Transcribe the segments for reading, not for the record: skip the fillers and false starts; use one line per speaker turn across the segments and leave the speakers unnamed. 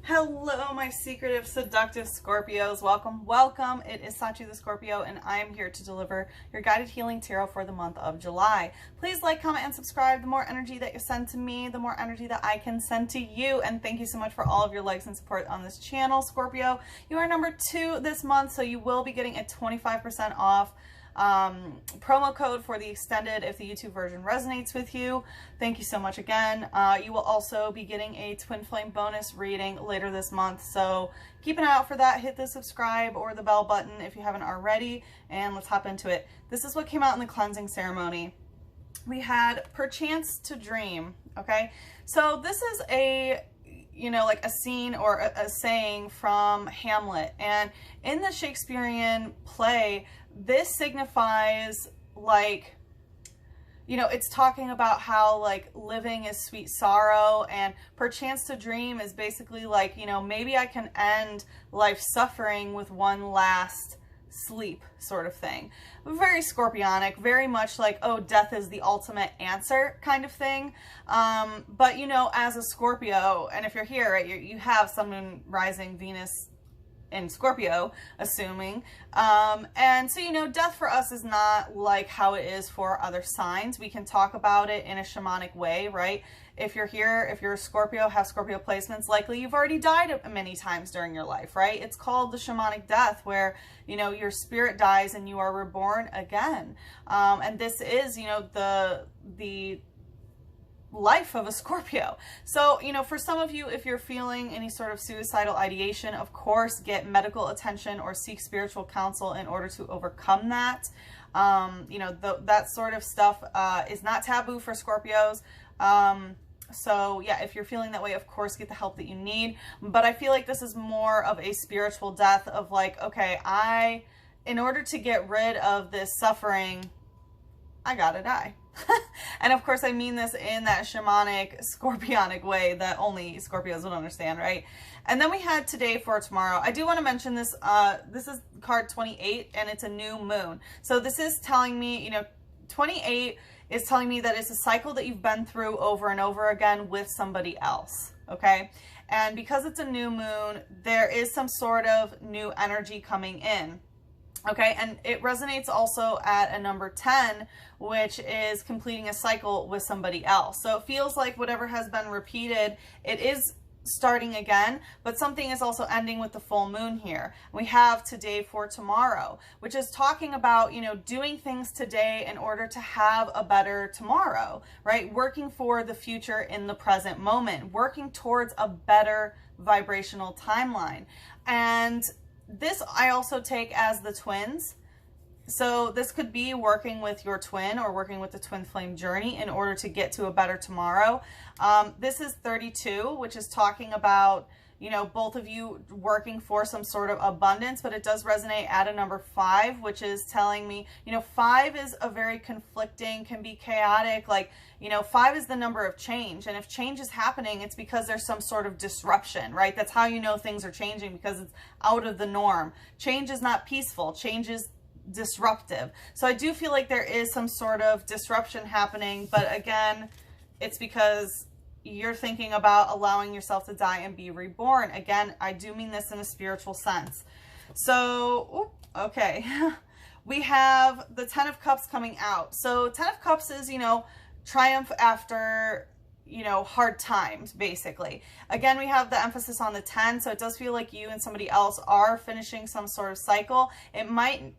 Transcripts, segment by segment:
Hello, my secretive, seductive Scorpios. Welcome, welcome. It is Sachi the Scorpio, and I'm here to deliver your guided healing tarot for the month of July. Please like, comment, and subscribe. The more energy that you send to me, the more energy that I can send to you. And thank you so much for all of your likes and support on this channel, Scorpio. You are number 2 this month, so you will be getting a 25% off promo code for the extended if the YouTube version resonates with you. Thank you so much again. You will also be getting a twin flame bonus reading later this month, so keep an eye out for that. Hit the subscribe or the bell button if you haven't already, and let's hop into it. This is what came out in the cleansing ceremony. We had perchance to dream. Okay, so this is a like a scene or a saying from Hamlet, and in the Shakespearean play, this signifies like, it's talking about how like living is sweet sorrow, and perchance to dream is basically like, maybe I can end life suffering with one last sleep sort of thing. Very scorpionic, very much like, oh, death is the ultimate answer kind of thing. But as a Scorpio, and if you're here, right, you have Sun, Moon, Rising, Venus in Scorpio, assuming. And so, death for us is not like how it is for other signs. We can talk about it in a shamanic way, right? If you're here, if you're a Scorpio, have Scorpio placements, likely you've already died many times during your life, right? It's called the shamanic death, where, your spirit dies and you are reborn again. And this is, the life of a Scorpio. So, for some of you, if you're feeling any sort of suicidal ideation, of course, get medical attention or seek spiritual counsel in order to overcome that. That sort of stuff is not taboo for Scorpios. So yeah, if you're feeling that way, of course, get the help that you need. But I feel like this is more of a spiritual death of like, okay, in order to get rid of this suffering, I gotta die. And of course, I mean this in that shamanic, scorpionic way that only Scorpios would understand, right? And then we had today for tomorrow. I do want to mention this. This is card 28, and it's a new moon. So this is telling me, 28 is telling me that it's a cycle that you've been through over and over again with somebody else, okay? And because it's a new moon, there is some sort of new energy coming in. Okay, and it resonates also at a number 10, which is completing a cycle with somebody else. So it feels like whatever has been repeated, it is starting again, but something is also ending with the full moon here. We have today for tomorrow, which is talking about, doing things today in order to have a better tomorrow, right? Working for the future in the present moment, working towards a better vibrational timeline. And this I also take as the twins. So this could be working with your twin or working with the twin flame journey in order to get to a better tomorrow. This is 32, which is talking about, both of you working for some sort of abundance, but it does resonate at a number 5, which is telling me, 5 is a very conflicting, can be chaotic. Like, 5 is the number of change. And if change is happening, it's because there's some sort of disruption, right? That's how you know things are changing, because it's out of the norm. Change is not peaceful. Change is disruptive. So I do feel like there is some sort of disruption happening, but again, it's because you're thinking about allowing yourself to die and be reborn. Again, I do mean this in a spiritual sense. So, okay. We have the 10 of Cups coming out. So 10 of Cups is, triumph after, hard times, basically. Again, we have the emphasis on the 10, so it does feel like you and somebody else are finishing some sort of cycle. It might,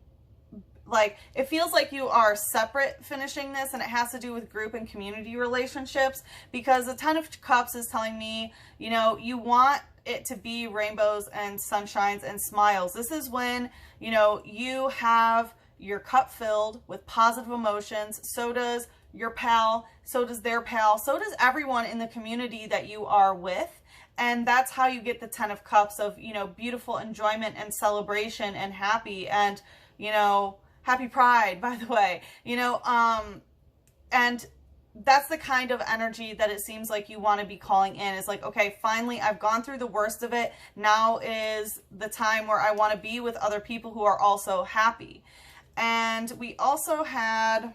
it feels like you are separate finishing this, and it has to do with group and community relationships, because the 10 of Cups is telling me, you want it to be rainbows and sunshines and smiles. This is when, you have your cup filled with positive emotions. So does your pal, so does their pal, so does everyone in the community that you are with. And that's how you get the 10 of Cups of, beautiful enjoyment and celebration and happy, and, happy Pride, by the way, and that's the kind of energy that it seems like you want to be calling in. Is like, okay, finally, I've gone through the worst of it. Now is the time where I want to be with other people who are also happy. And we also had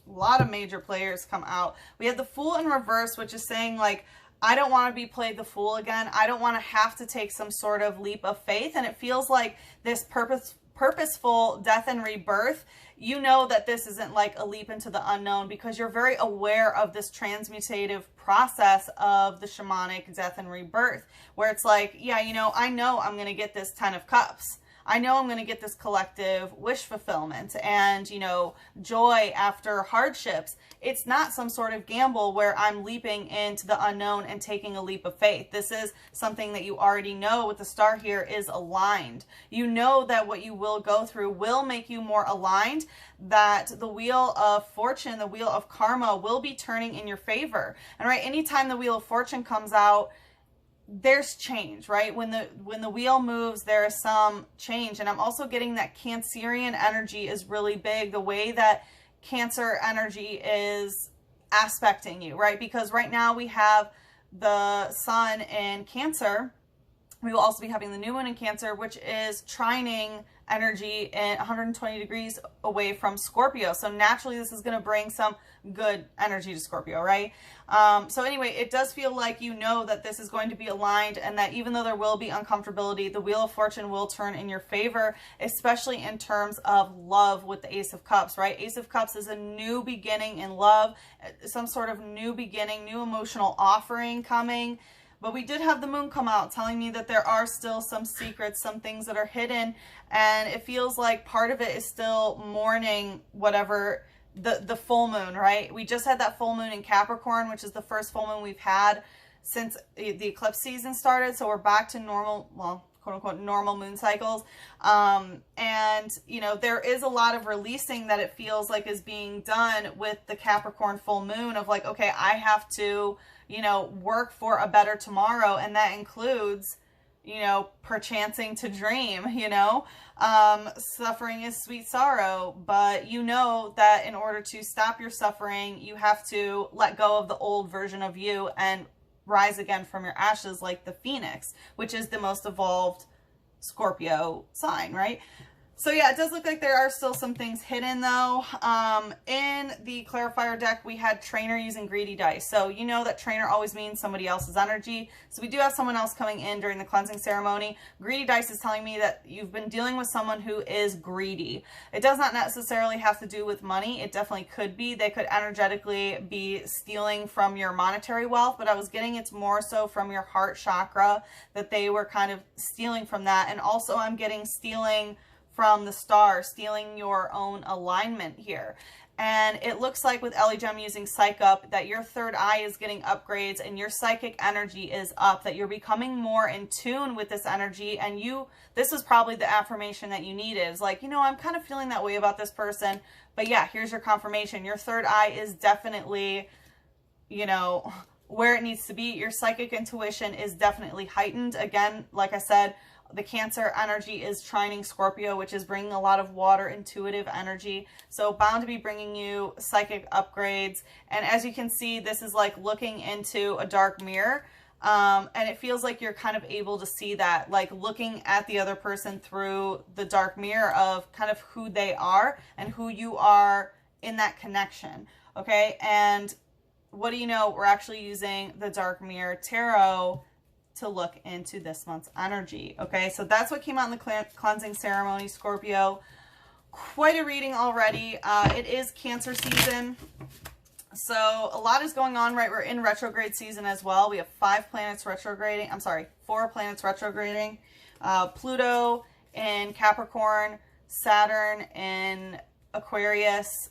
a lot of major players come out. We had the Fool in reverse, which is saying like, I don't want to be played the fool again. I don't want to have to take some sort of leap of faith. And it feels like this purposeful death and rebirth, you know that this isn't like a leap into the unknown because you're very aware of this transmutative process of the shamanic death and rebirth, where it's like, yeah, you know I'm going to get this 10 of Cups. I know I'm going to get this collective wish fulfillment and, you know, joy after hardships. It's not some sort of gamble where I'm leaping into the unknown and taking a leap of faith. This is something that you already know with the star here is aligned. You know that what you will go through will make you more aligned, that the wheel of fortune, the wheel of karma will be turning in your favor. And right, anytime the wheel of fortune comes out, there's change, right? When the wheel moves, there is some change. And I'm also getting that Cancerian energy is really big. The way that Cancer energy is aspecting you, right? Because right now we have the sun in Cancer. We will also be having the new moon in Cancer, which is trining energy in 120 degrees away from Scorpio. So naturally, this is going to bring some good energy to Scorpio, right? So anyway, it does feel like you know that this is going to be aligned and that even though there will be uncomfortability, the Wheel of Fortune will turn in your favor, especially in terms of love with the Ace of Cups, right? Ace of Cups is a new beginning in love, some sort of new beginning, new emotional offering coming. But we did have the moon come out telling me that there are still some secrets, some things that are hidden. And it feels like part of it is still mourning whatever the full moon, right? We just had that full moon in Capricorn, which is the first full moon we've had since the eclipse season started. So we're back to normal, well, quote unquote, normal moon cycles. And, you know, there is a lot of releasing that it feels like is being done with the Capricorn full moon of like, okay, I have to, you know, work for a better tomorrow. And that includes, you know, perchancing to dream, you know, suffering is sweet sorrow, but you know that in order to stop your suffering, you have to let go of the old version of you and rise again from your ashes like the phoenix, which is the most evolved Scorpio sign, right? So yeah, it does look like there are still some things hidden though. In the clarifier deck, we had trainer using greedy dice. So you know that trainer always means somebody else's energy. So we do have someone else coming in during the cleansing ceremony. Greedy dice is telling me that you've been dealing with someone who is greedy. It does not necessarily have to do with money. It definitely could be. They could energetically be stealing from your monetary wealth, but I was getting it's more so from your heart chakra that they were kind of stealing from that. And also I'm getting stealing from the star, stealing your own alignment here. And it looks like with Ellie Gem using Psych Up that your third eye is getting upgrades and your psychic energy is up, that you're becoming more in tune with this energy. And this is probably the affirmation that you needed. It's like, you know, I'm kind of feeling that way about this person, but yeah, here's your confirmation. Your third eye is definitely, you know, where it needs to be. Your psychic intuition is definitely heightened. Again, like I said, the Cancer energy is trining Scorpio, which is bringing a lot of water, intuitive energy. So bound to be bringing you psychic upgrades. And as you can see, this is like looking into a dark mirror. And it feels like you're kind of able to see that, like looking at the other person through the dark mirror of kind of who they are and who you are in that connection. Okay. And what do you know? We're actually using the Dark Mirror Tarot to look into this month's energy. Okay, so that's what came out in the cleansing ceremony, Scorpio. Quite a reading already. It is Cancer season, so a lot is going on, right? We're in retrograde season as well. We have 5 planets retrograding. I'm sorry, 4 planets retrograding. Pluto in Capricorn, Saturn in Aquarius,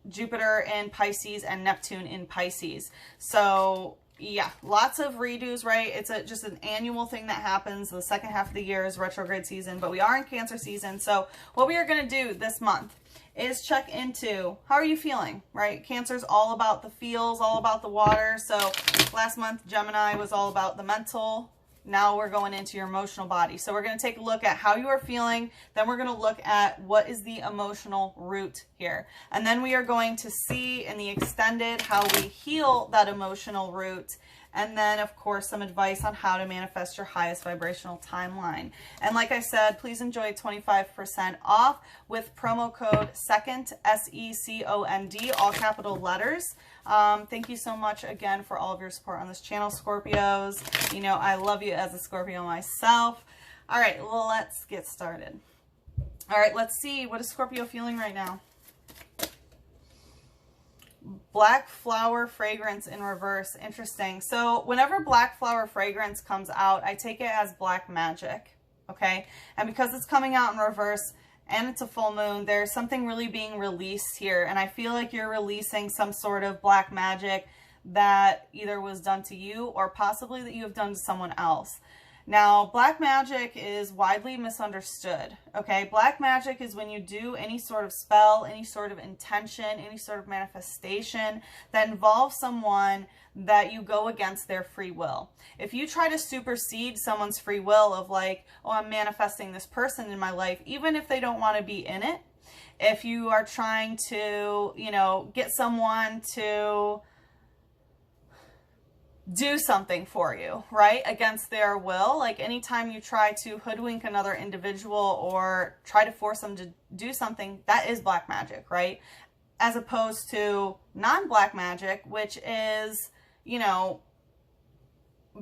Jupiter in Pisces, and Neptune in Pisces. So yeah, lots of redos, right? It's just an annual thing that happens. The second half of the year is retrograde season, but we are in Cancer season. So what we are going to do this month is check into how are you feeling, right? Cancer's all about the feels, all about the water. So last month, Gemini was all about the mental. Now we're going into your emotional body. So we're going to take a look at how you are feeling. Then we're going to look at what is the emotional root here. And then we are going to see in the extended how we heal that emotional root. And then, of course, some advice on how to manifest your highest vibrational timeline. And like I said, please enjoy 25% off with promo code SECOND, SECOND, all capital letters. Thank you so much again for all of your support on this channel, Scorpios. You know, I love you as a Scorpio myself. All right, well, let's get started. All right, let's see. What is Scorpio feeling right now? Black flower fragrance in reverse. Interesting. So whenever black flower fragrance comes out, I take it as black magic. Okay. And because it's coming out in reverse and it's a full moon, there's something really being released here. And I feel like you're releasing some sort of black magic that either was done to you or possibly that you have done to someone else. Now, black magic is widely misunderstood, okay? Black magic is when you do any sort of spell, any sort of intention, any sort of manifestation that involves someone that you go against their free will. If you try to supersede someone's free will of like, oh, I'm manifesting this person in my life, even if they don't want to be in it, if you are trying to, you know, get someone to do something for you, right, against their will. Like anytime you try to hoodwink another individual or try to force them to do something, that is black magic, right? As opposed to non-black magic, which is, you know,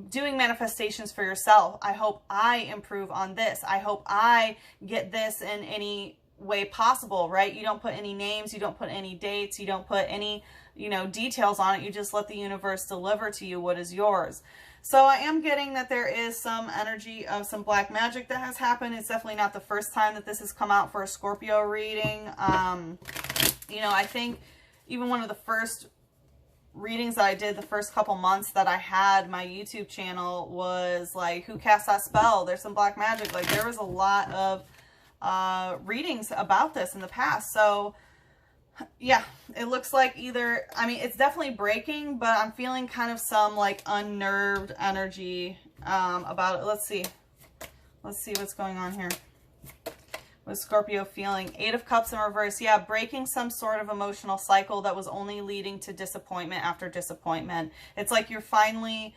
doing manifestations for yourself. I hope I improve on this. I hope I get this in any way possible, right? You don't put any names, you don't put any dates, you don't put any, you know, details on it. You just let the universe deliver to you what is yours. So I am getting that there is some energy of some black magic that has happened. It's definitely not the first time that this has come out for a Scorpio reading. You know, I think even one of the first readings that I did the first couple months that I had my YouTube channel was like, who cast that spell? There's some black magic. Like there was a lot of readings about this in the past. So yeah, it looks like either, I mean, it's definitely breaking, but I'm feeling kind of some like unnerved energy about it. Let's see what's going on here. What's Scorpio feeling? 8 of Cups in reverse. Yeah, breaking some sort of emotional cycle that was only leading to disappointment after disappointment. It's like you're finally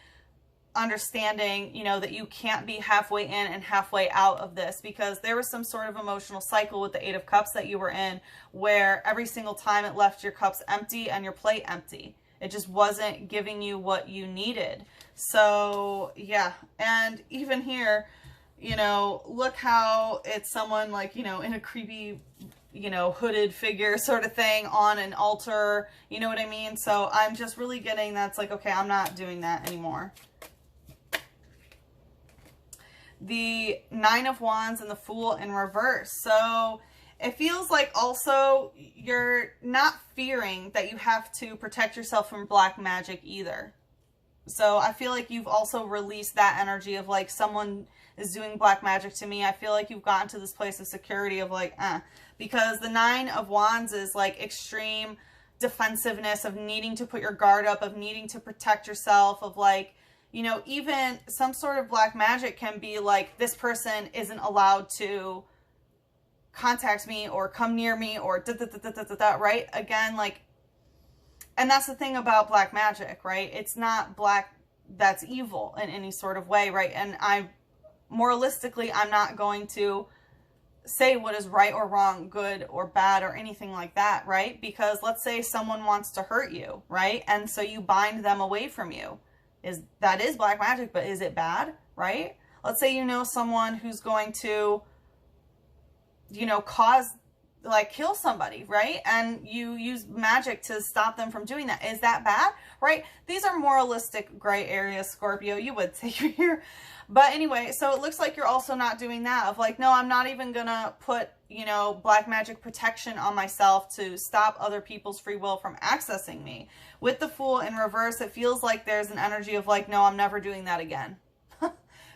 understanding, you know, that you can't be halfway in and halfway out of this, because there was some sort of emotional cycle with the 8 of Cups that you were in where every single time it left your cups empty and your plate empty. It just wasn't giving you what you needed. So yeah, and even here, you know, look how it's someone like, you know, in a creepy, you know, hooded figure sort of thing on an altar, you know what I mean? So I'm just really getting that's like, okay, I'm not doing that anymore. The 9 of Wands and the Fool in reverse. So it feels like also you're not fearing that you have to protect yourself from black magic either. So I feel like you've also released that energy of like someone is doing black magic to me. I feel like you've gotten to this place of security of like, because the 9 of Wands is like extreme defensiveness of needing to put your guard up, of needing to protect yourself, of like, you know, even some sort of black magic can be like, this person isn't allowed to contact me or come near me or right? Again, like, and that's the thing about black magic, right? It's not black that's evil in any sort of way, right? And moralistically, I'm not going to say what is right or wrong, good or bad or anything like that, right? Because let's say someone wants to hurt you, right? And so you bind them away from you. That is black magic, but is it bad, right? Let's say you know someone who's going to, you know, like kill somebody, right? And you use magic to stop them from doing that. Is that bad, right? These are moralistic gray areas, Scorpio, you would say here. But anyway, so it looks like you're also not doing that of like, no, I'm not even gonna put, you know, black magic protection on myself to stop other people's free will from accessing me. With the Fool in reverse, it feels like there's an energy of like, no, I'm never doing that again.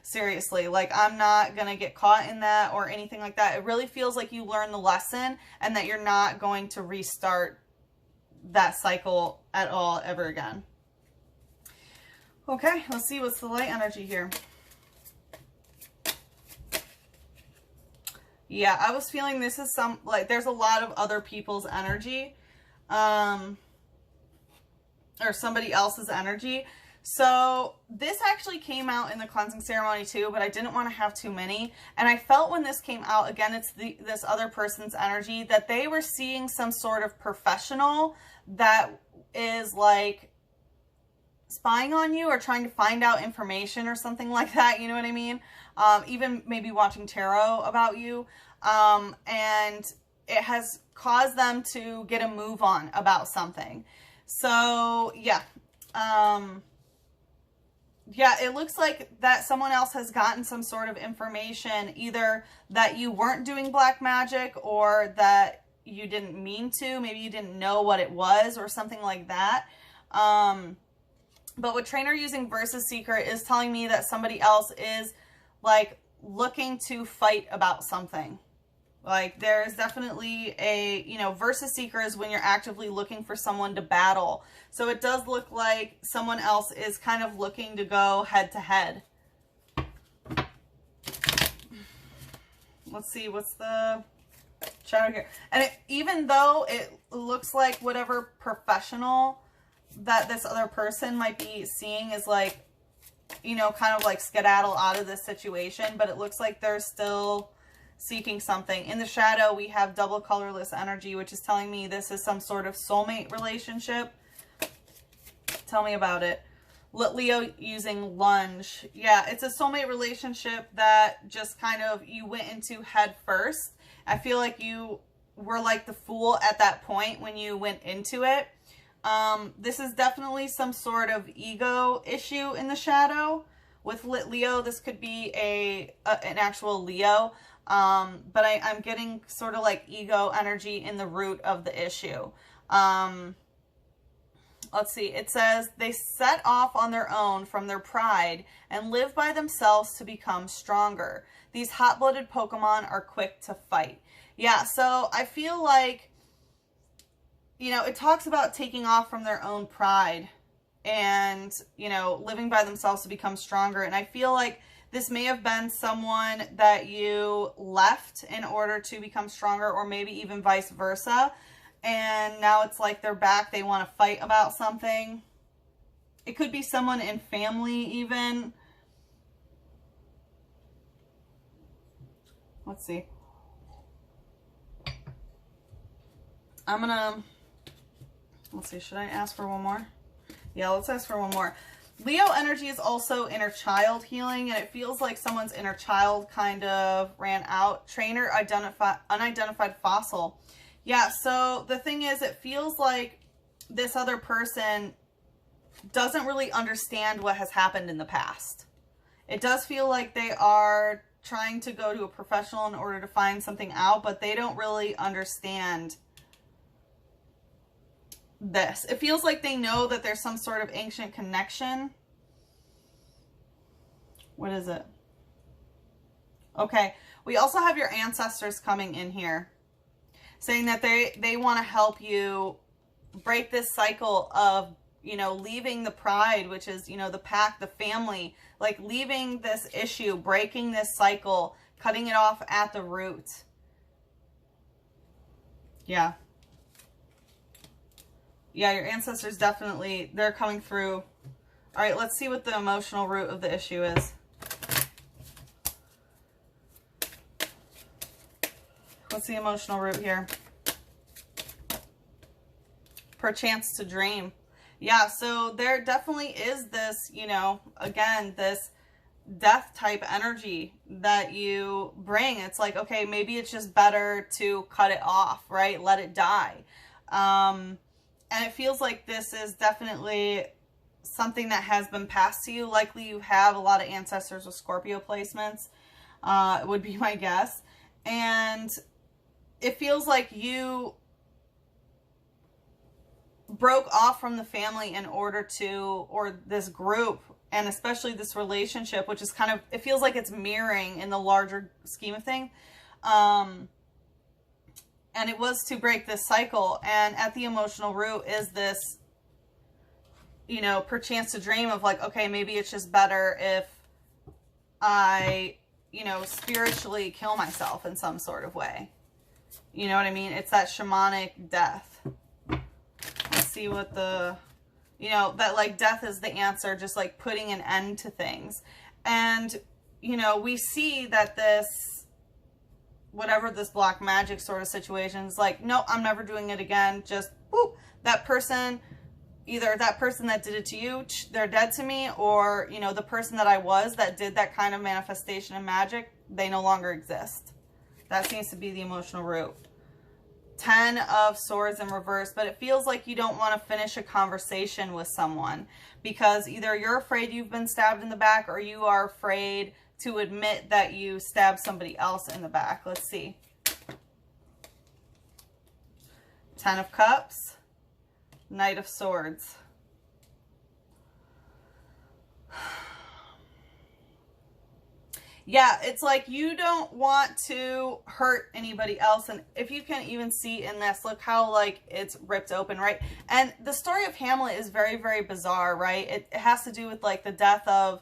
Seriously, like I'm not gonna get caught in that or anything like that. It really feels like you learned the lesson and that you're not going to restart that cycle at all ever again. Okay, let's see what's the light energy here. Yeah, I was feeling this is some, like, there's a lot of other people's energy, or somebody else's energy. So this actually came out in the cleansing ceremony too, but I didn't want to have too many. And I felt when this came out, again, it's this other person's energy, that they were seeing some sort of professional that is like spying on you or trying to find out information or something like that. You know what I mean? Even maybe watching tarot about you. And it has caused them to get a move on about something. So yeah. Yeah, it looks like that someone else has gotten some sort of information, either that you weren't doing black magic or that you didn't mean to. Maybe you didn't know what it was or something like that. But what Trainer Using Versus Seeker is telling me that somebody else is like looking to fight about something. Like there's definitely a, you know, Versus Seeker is when you're actively looking for someone to battle. So it does look like someone else is kind of looking to go head to head. Let's see, what's the shadow here? And even though it looks like whatever professional that this other person might be seeing is like, you know, kind of like skedaddle out of this situation, but it looks like they're still seeking something. In the shadow, we have double colorless energy, which is telling me this is some sort of soulmate relationship. Tell me about it. Leo using lunge. Yeah, it's a soulmate relationship that just kind of you went into head first. I feel like you were like the fool at that point when you went into it. This is definitely some sort of ego issue in the shadow. With Leo, this could be an actual Leo. But I'm getting sort of like ego energy in the root of the issue. Let's see. It says they set off on their own from their pride and live by themselves to become stronger. These hot-blooded Pokemon are quick to fight. Yeah, so I feel like, you know, it talks about taking off from their own pride and, you know, living by themselves to become stronger. And I feel like this may have been someone that you left in order to become stronger, or maybe even vice versa. And now it's like they're back. They want to fight about something. It could be someone in family even. Let's see. Let's see. Should I ask for one more? Yeah, let's ask for one more. Leo energy is also inner child healing, and it feels like someone's inner child kind of ran out. Trainer unidentified fossil. Yeah, so the thing is, it feels like this other person doesn't really understand what has happened in the past. It does feel like they are trying to go to a professional in order to find something out, but they don't really understand this. It feels like they know that there's some sort of ancient connection. What is it? Okay. We also have your ancestors coming in here, saying that they want to help you break this cycle of, you know, leaving the pride, which is, you know, the pack, the family, like leaving this issue, breaking this cycle, cutting it off at the root. Yeah. Yeah, your ancestors definitely, they're coming through. All right, let's see what the emotional root of the issue is. What's the emotional root here? Perchance to dream. Yeah, so there definitely is this, you know, again, this death type energy that you bring. It's like, okay, maybe it's just better to cut it off, right? Let it die. And it feels like this is definitely something that has been passed to you. Likely you have a lot of ancestors with Scorpio placements, would be my guess. And it feels like you broke off from the family in order to, or this group, and especially this relationship, which is kind of, it feels like it's mirroring in the larger scheme of things. And it was to break this cycle. And at the emotional root is this, you know, perchance to dream of like, okay, maybe it's just better if I, you know, spiritually kill myself in some sort of way. You know what I mean? It's that shamanic death. Let's see what the, you know, that like death is the answer, just like putting an end to things. And, you know, we see that this, whatever this black magic sort of situation is like, no, I'm never doing it again. Just, whoop, that person, either that person that did it to you, they're dead to me, or, you know, the person that I was that did that kind of manifestation of magic, they no longer exist. That seems to be the emotional root. 10 of Swords in reverse, but it feels like you don't want to finish a conversation with someone because either you're afraid you've been stabbed in the back or you are afraid to admit that you stabbed somebody else in the back. Let's see. 10 of Cups, Knight of Swords. Yeah, it's like you don't want to hurt anybody else. And if you can even see in this, look how like it's ripped open, right? And the story of Hamlet is very, very bizarre, right? It has to do with like the death of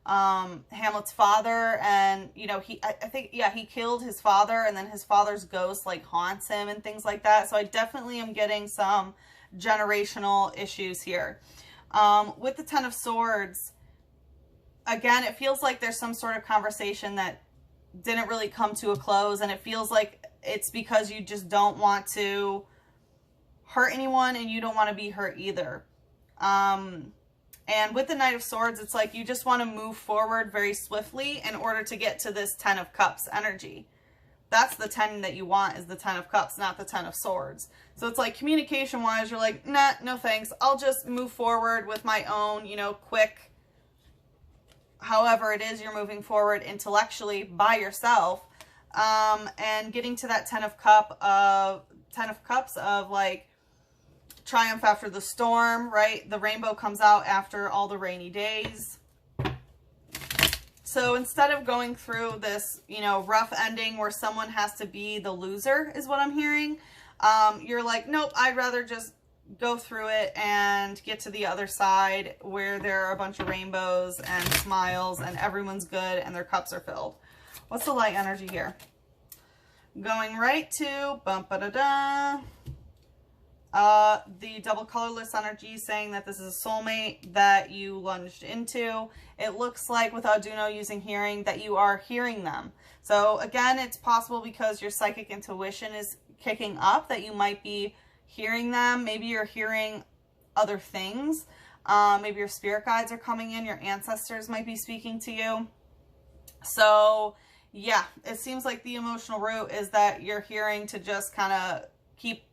Hamlet's father. And, you know, I think, yeah, he killed his father and then his father's ghost like haunts him and things like that. So I definitely am getting some generational issues here. With the 10 of Swords, again, it feels like there's some sort of conversation that didn't really come to a close, and it feels like it's because you just don't want to hurt anyone and you don't want to be hurt either. And with the Knight of Swords, it's like you just want to move forward very swiftly in order to get to this 10 of Cups energy. That's the 10 that you want, is the 10 of Cups, not the 10 of Swords. So it's like communication-wise, you're like, nah, no thanks. I'll just move forward with my own, you know, quick, however it is you're moving forward intellectually by yourself, and getting to that 10 of Cups of like triumph after the storm, right? The rainbow comes out after all the rainy days. So instead of going through this, you know, rough ending where someone has to be the loser is what I'm hearing, you're like, nope, I'd rather just go through it and get to the other side where there are a bunch of rainbows and smiles and everyone's good and their cups are filled. What's the light energy here? Going right to the double colorless energy, saying that this is a soulmate that you lunged into. It looks like with Auduno using hearing that you are hearing them. So again, it's possible because your psychic intuition is kicking up that you might be hearing them. Maybe you're hearing other things. Maybe your spirit guides are coming in. Your ancestors might be speaking to you. So yeah, it seems like the emotional root is that you're hearing to just kind of keep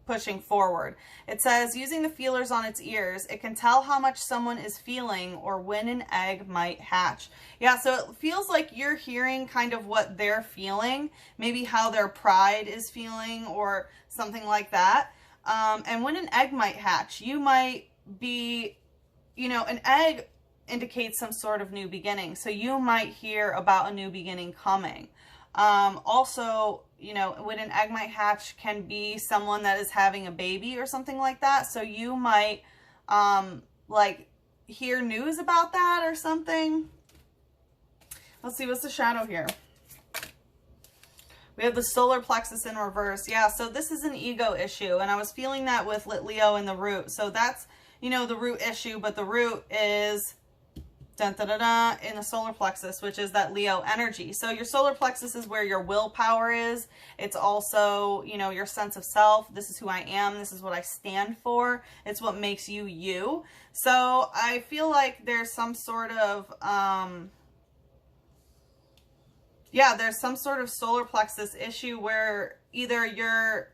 pushing forward. It says, using the feelers on its ears, it can tell how much someone is feeling or when an egg might hatch. Yeah, so it feels like you're hearing kind of what they're feeling, maybe how their pride is feeling or something like that. And when an egg might hatch, you might be, you know, an egg indicates some sort of new beginning. So you might hear about a new beginning coming. Also, you know, when an egg might hatch can be someone that is having a baby or something like that. So you might, like, hear news about that or something. Let's see, what's the shadow here? We have the solar plexus in reverse. Yeah, so this is an ego issue. And I was feeling that with Leo in the root. So that's, you know, the root issue. But the root is dun, dun, dun, dun, in the solar plexus, which is that Leo energy. So your solar plexus is where your willpower is. It's also, you know, your sense of self. This is who I am. This is what I stand for. It's what makes you you. So I feel like there's some sort of, yeah, there's some sort of solar plexus issue where either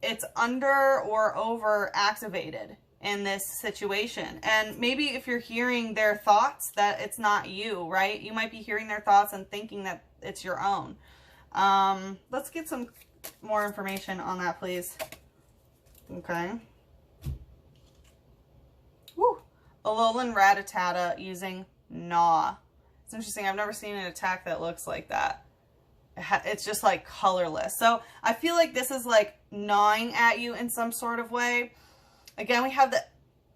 it's under or over activated in this situation. And maybe if you're hearing their thoughts, that it's not you, right? You might be hearing their thoughts and thinking that it's your own. Let's get some more information on that, please. Okay. Woo. Alolan Rattata using Gnaw. It's interesting. I've never seen an attack that looks like that. It's just like colorless. So I feel like this is like gnawing at you in some sort of way. Again, we have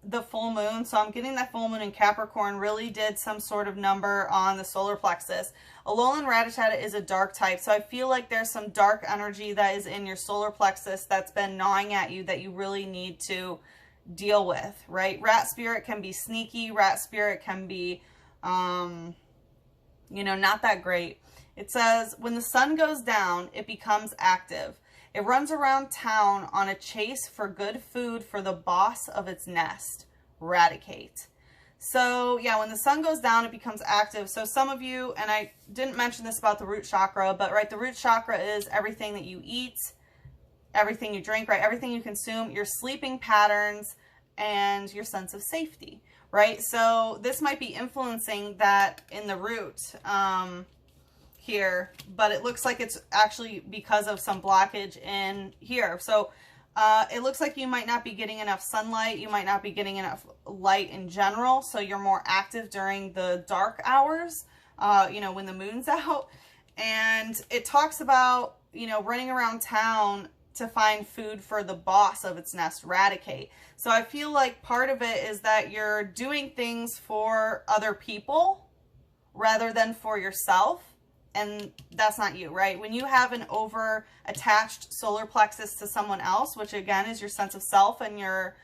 the full moon. So I'm getting that full moon in Capricorn really did some sort of number on the solar plexus. Alolan Rattata is a dark type. So I feel like there's some dark energy that is in your solar plexus that's been gnawing at you that you really need to deal with, right? Rat spirit can be sneaky. Rat spirit can be, you know, not that great. It says, when the sun goes down, it becomes active. It runs around town on a chase for good food for the boss of its nest. Eradicate. So yeah, when the sun goes down, it becomes active. So some of you, and I didn't mention this about the root chakra, but right, the root chakra is everything that you eat, everything you drink, right? Everything you consume, your sleeping patterns, and your sense of safety, right? So this might be influencing that in the root here, but it looks like it's actually because of some blockage in here. So it looks like you might not be getting enough sunlight. You might not be getting enough light in general. So you're more active during the dark hours, you know, when the moon's out. And it talks about, you know, running around town to find food for the boss of its nest, eradicate. So I feel like part of it is that you're doing things for other people rather than for yourself. And that's not you, right? When you have an over-attached solar plexus to someone else, which again is your sense of self and your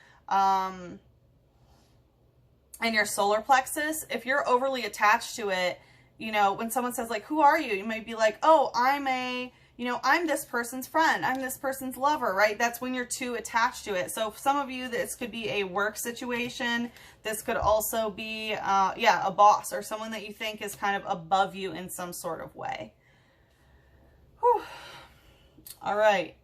solar plexus, if you're overly attached to it, you know, when someone says like, who are you? You might be like, oh, I'm this person's friend. I'm this person's lover, right? That's when you're too attached to it. So for some of you, this could be a work situation. This could also be, yeah, a boss or someone that you think is kind of above you in some sort of way. Whew. All right.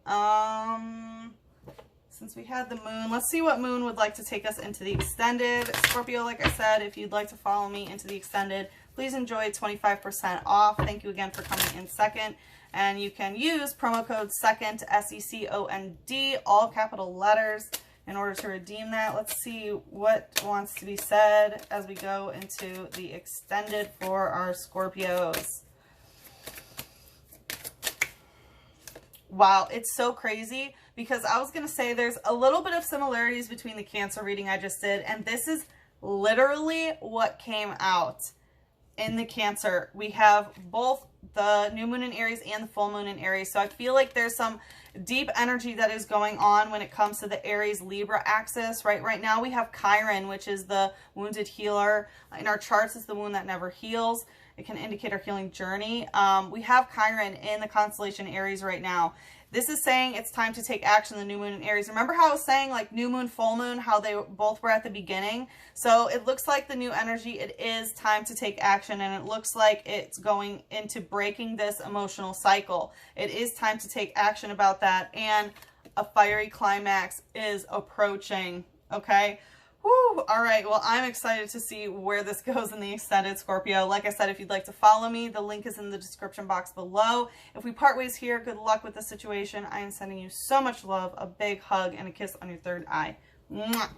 Since we had the moon, let's see what moon would like to take us into the extended. Scorpio, like I said, if you'd like to follow me into the extended, please enjoy 25% off. Thank you again for coming in second. And you can use promo code SECOND, SECOND, all capital letters, in order to redeem that. Let's see what wants to be said as we go into the extended for our Scorpios. Wow, it's so crazy because I was going to say there's a little bit of similarities between the Cancer reading I just did, and this is literally what came out in the Cancer. We have both the new moon in Aries and the full moon in Aries. So I feel like there's some deep energy that is going on when it comes to the Aries Libra axis, right? Right now we have Chiron, which is the wounded healer. In our charts, it's the wound that never heals. It can indicate our healing journey. We have Chiron in the constellation Aries right now. This is saying it's time to take action, the new moon in Aries. Remember how I was saying like new moon, full moon, how they both were at the beginning? So it looks like the new energy, it is time to take action, and it looks like it's going into breaking this emotional cycle. It is time to take action about that, and a fiery climax is approaching, okay? Whew. All right, well, I'm excited to see where this goes in the extended, Scorpio. Like I said, if you'd like to follow me, the link is in the description box below. If we part ways here, good luck with the situation. I am sending you so much love, a big hug, and a kiss on your third eye. Mwah.